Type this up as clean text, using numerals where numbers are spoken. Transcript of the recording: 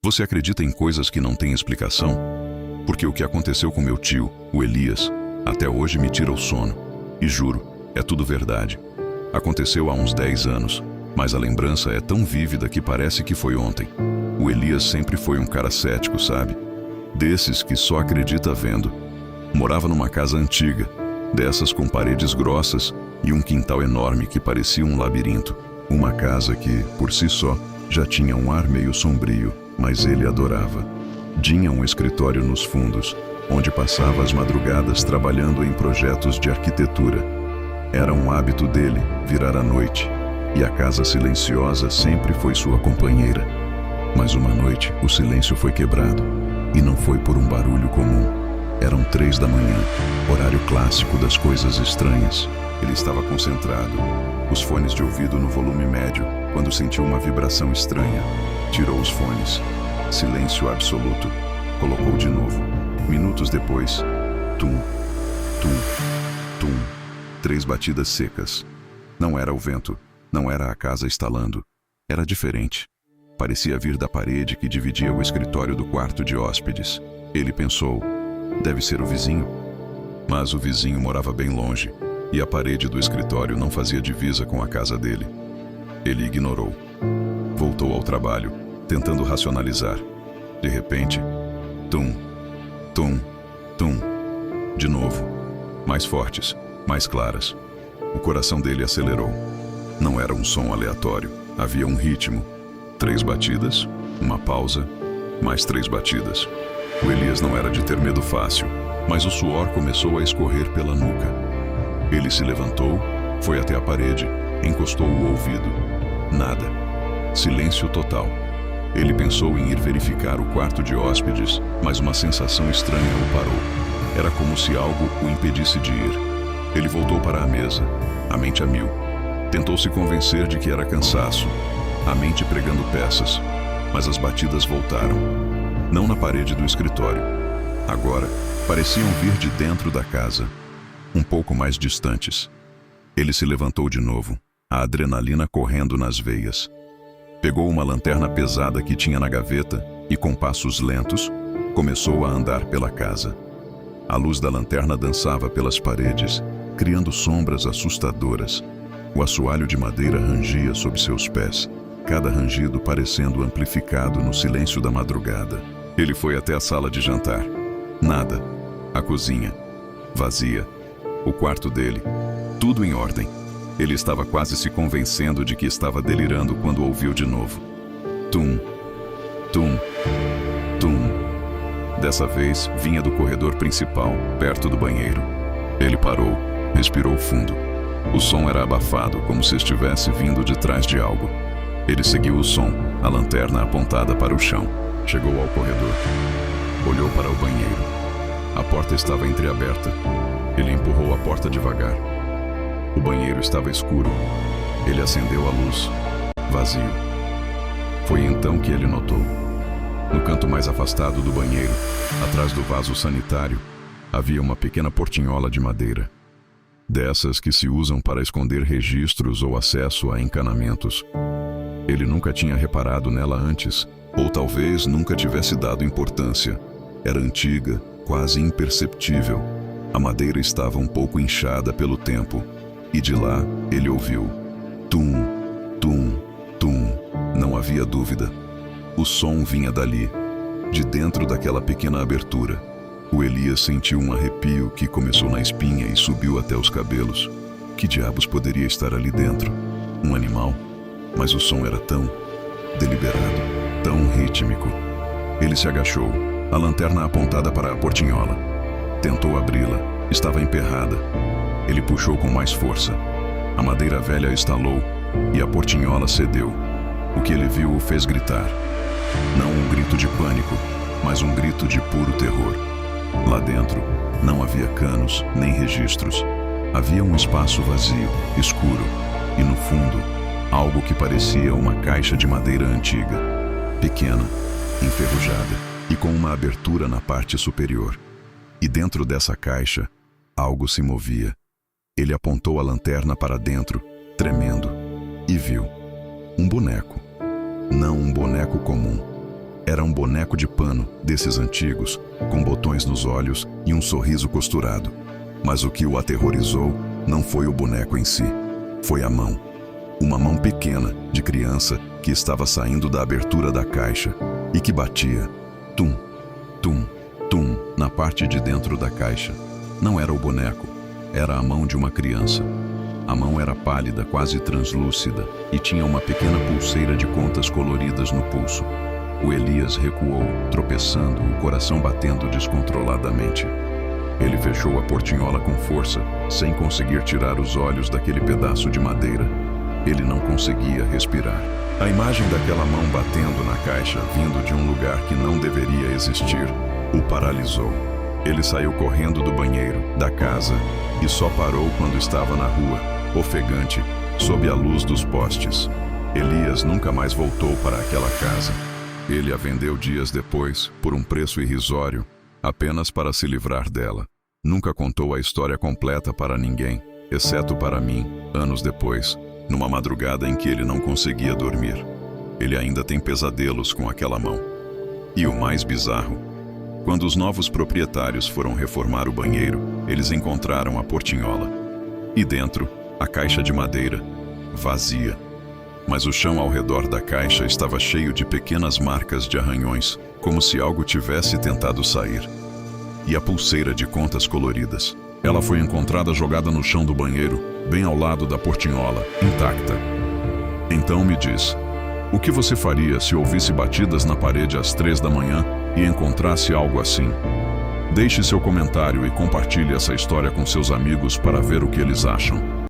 Você acredita em coisas que não têm explicação? Porque o que aconteceu com meu tio, o Elias, até hoje me tira o sono. E juro, é tudo verdade. Aconteceu há uns 10 anos, mas a lembrança é tão vívida que parece que foi ontem. O Elias sempre foi um cara cético, sabe? Desses que só acredita vendo. Morava numa casa antiga, dessas com paredes grossas e um quintal enorme que parecia um labirinto. Uma casa que, por si só, já tinha um ar meio sombrio, mas ele adorava. Tinha um escritório nos fundos, onde passava as madrugadas trabalhando em projetos de arquitetura. Era um hábito dele virar à noite, e a casa silenciosa sempre foi sua companheira. Mas uma noite o silêncio foi quebrado, e não foi por um barulho comum. Eram 3 da manhã, horário clássico das coisas estranhas. Ele estava concentrado, os fones de ouvido no volume médio, quando sentiu uma vibração estranha. Tirou os fones. Silêncio absoluto. Colocou de novo. Minutos depois, tum, tum, tum. 3 batidas secas. Não era o vento, não era a casa estalando. Era diferente. Parecia vir da parede que dividia o escritório do quarto de hóspedes. Ele pensou, deve ser o vizinho. Mas o vizinho morava bem longe, e a parede do escritório não fazia divisa com a casa dele. Ele ignorou. Voltou ao trabalho, tentando racionalizar. De repente, tum, tum, tum. De novo. Mais fortes, mais claras. O coração dele acelerou. Não era um som aleatório. Havia um ritmo. 3 batidas, uma pausa, mais 3 batidas. O Elias não era de ter medo fácil, mas o suor começou a escorrer pela nuca. Ele se levantou, foi até a parede, encostou o ouvido. Nada. Silêncio total. Ele pensou em ir verificar o quarto de hóspedes, mas uma sensação estranha o parou. Era como se algo o impedisse de ir. Ele voltou para a mesa, a mente a mil. Tentou se convencer de que era cansaço, a mente pregando peças, mas as batidas voltaram. Não na parede do escritório. Agora, pareciam vir de dentro da casa, um pouco mais distantes. Ele se levantou de novo, a adrenalina correndo nas veias. Pegou uma lanterna pesada que tinha na gaveta e, com passos lentos, começou a andar pela casa. A luz da lanterna dançava pelas paredes, criando sombras assustadoras. O assoalho de madeira rangia sob seus pés, cada rangido parecendo amplificado no silêncio da madrugada. Ele foi até a sala de jantar. Nada. A cozinha. Vazia. O quarto dele. Tudo em ordem. Ele estava quase se convencendo de que estava delirando quando ouviu de novo. Tum, tum, tum. Dessa vez, vinha do corredor principal, perto do banheiro. Ele parou, respirou fundo. O som era abafado, como se estivesse vindo de trás de algo. Ele seguiu o som, a lanterna apontada para o chão. Chegou ao corredor. Olhou para o banheiro. A porta estava entreaberta. Ele empurrou a porta devagar. O banheiro estava escuro. Ele acendeu a luz. Vazio. Foi então que ele notou. No canto mais afastado do banheiro, atrás do vaso sanitário, havia uma pequena portinhola de madeira. Dessas que se usam para esconder registros ou acesso a encanamentos. Ele nunca tinha reparado nela antes, ou talvez nunca tivesse dado importância. Era antiga, quase imperceptível. A madeira estava um pouco inchada pelo tempo. E de lá, ele ouviu. Tum, tum, tum. Não havia dúvida. O som vinha dali, de dentro daquela pequena abertura. O Elias sentiu um arrepio que começou na espinha e subiu até os cabelos. Que diabos poderia estar ali dentro? Um animal? Mas o som era tão deliberado, tão rítmico. Ele se agachou, a lanterna apontada para a portinhola. Tentou abri-la. Estava emperrada. Ele puxou com mais força. A madeira velha estalou e a portinhola cedeu. O que ele viu o fez gritar. Não um grito de pânico, mas um grito de puro terror. Lá dentro, não havia canos nem registros. Havia um espaço vazio, escuro, e no fundo, algo que parecia uma caixa de madeira antiga, pequena, enferrujada e com uma abertura na parte superior. E dentro dessa caixa, algo se movia. Ele apontou a lanterna para dentro, tremendo, e viu um boneco. Não um boneco comum. Era um boneco de pano, desses antigos, com botões nos olhos e um sorriso costurado. Mas o que o aterrorizou não foi o boneco em si, foi a mão. Uma mão pequena, de criança, que estava saindo da abertura da caixa e que batia, tum, tum, tum, na parte de dentro da caixa. Não era o boneco, era a mão de uma criança. A mão era pálida, quase translúcida, e tinha uma pequena pulseira de contas coloridas no pulso. O Elias recuou, tropeçando, o coração batendo descontroladamente. Ele fechou a portinhola com força, sem conseguir tirar os olhos daquele pedaço de madeira. Ele não conseguia respirar. A imagem daquela mão batendo na caixa, vindo de um lugar que não deveria existir, o paralisou. Ele saiu correndo do banheiro, da casa, e só parou quando estava na rua, ofegante, sob a luz dos postes. Elias nunca mais voltou para aquela casa. Ele a vendeu dias depois, por um preço irrisório, apenas para se livrar dela. Nunca contou a história completa para ninguém, exceto para mim, anos depois, numa madrugada em que ele não conseguia dormir. Ele ainda tem pesadelos com aquela mão. E o mais bizarro, quando os novos proprietários foram reformar o banheiro, eles encontraram a portinhola. E dentro, a caixa de madeira, vazia. Mas o chão ao redor da caixa estava cheio de pequenas marcas de arranhões, como se algo tivesse tentado sair. E a pulseira de contas coloridas. Ela foi encontrada jogada no chão do banheiro, bem ao lado da portinhola, intacta. Então me diz, o que você faria se ouvisse batidas na parede às 3 da manhã e encontrasse algo assim? Deixe seu comentário e compartilhe essa história com seus amigos para ver o que eles acham.